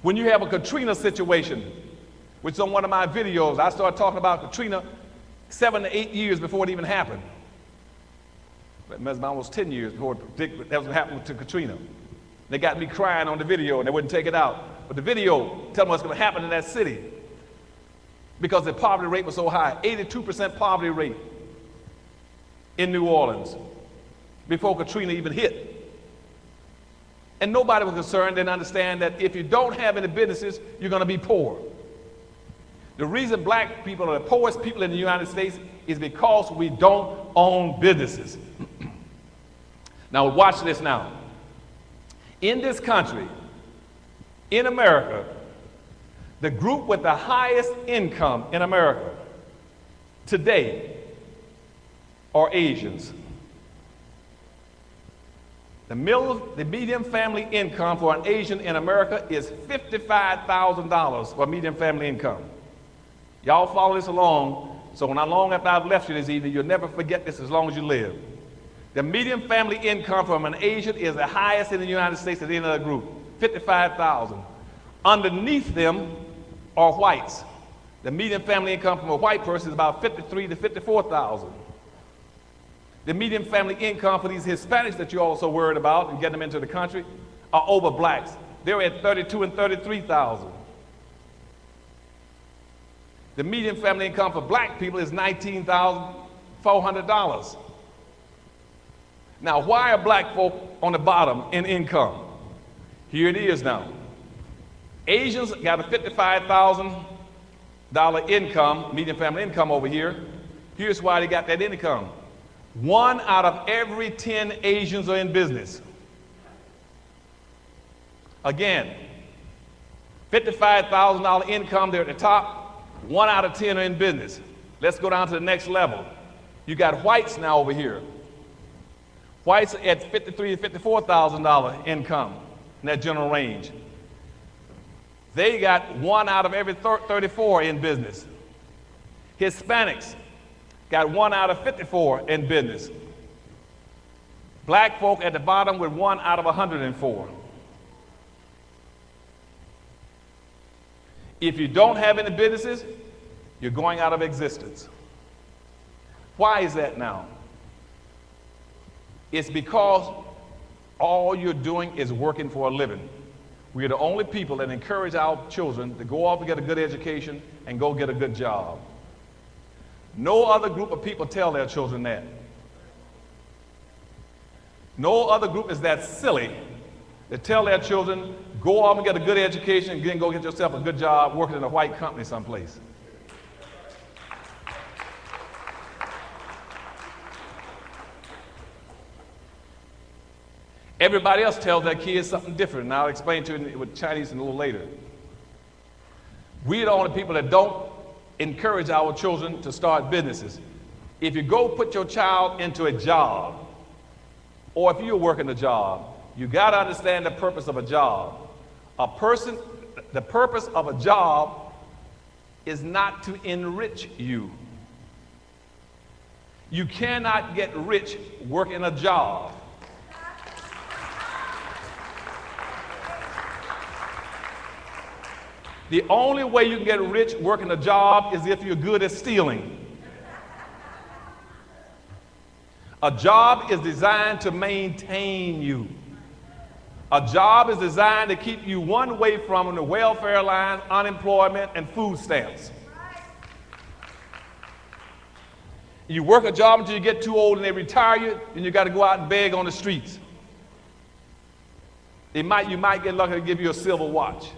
When you have a Katrina situation, which is on one of my videos, I started talking about Katrina 7 to 8 years before it even happened. It was almost 10 years before that was what happened to Katrina. They got me crying on the video and they wouldn't take it out. But the video tell me what's going to happen in that city because the poverty rate was so high, 82% poverty rate in New Orleans before Katrina even hit. And nobody was concerned and understand that if you don't have any businesses, you're going to be poor. The reason black people are the poorest people in the United States is because we don't own businesses. Now watch this now. In this country, in America, the group with the highest income in America today are Asians. The median family income for an Asian in America is $55,000 for median family income. Y'all follow this along, so when long after I've left you this evening, you'll never forget this as long as you live. The median family income from an Asian is the highest in the United States at the end of the group, $55,000. Underneath them are whites. The median family income from a white person is about $53,000 to $54,000. The median family income for these Hispanics that you're also worried about and getting them into the country are over blacks. They're at $32,000 and $33,000. The median family income for black people is $19,400. Now, why are black folk on the bottom in income? Here it is now. Asians got a $55,000 income, median family income over here. Here's why they got that income. 1 out of every 10 Asians are in business. Again, $55,000 income, they're at the top. 1 out of 10 are in business. Let's go down to the next level. You got whites now over here. Whites at $53,000 to $54,000 income in that general range. They got 1 out of every 34 in business. Hispanics got 1 out of 54 in business. Black folk at the bottom with 1 out of 104. If you don't have any businesses, you're going out of existence. Why is that now? It's because all you're doing is working for a living. We're the only people that encourage our children to go off and get a good education and go get a good job. No other group of people tell their children that. No other group is that silly to tell their children, go off and get a good education and then go get yourself a good job working in a white company someplace. Everybody else tells their kids something different, and I'll explain to you with Chinese a little later. We're the only people that don't encourage our children to start businesses. If you go put your child into a job, or if you're working a job, you got to understand the purpose of a job. The purpose of a job is not to enrich you. You cannot get rich working a job. The only way you can get rich working a job is if you're good at stealing. A job is designed to maintain you. A job is designed to keep you one way from the welfare line, unemployment, and food stamps. You work a job until you get too old and they retire you, then you got to go out and beg on the streets. You might get lucky to give you a silver watch.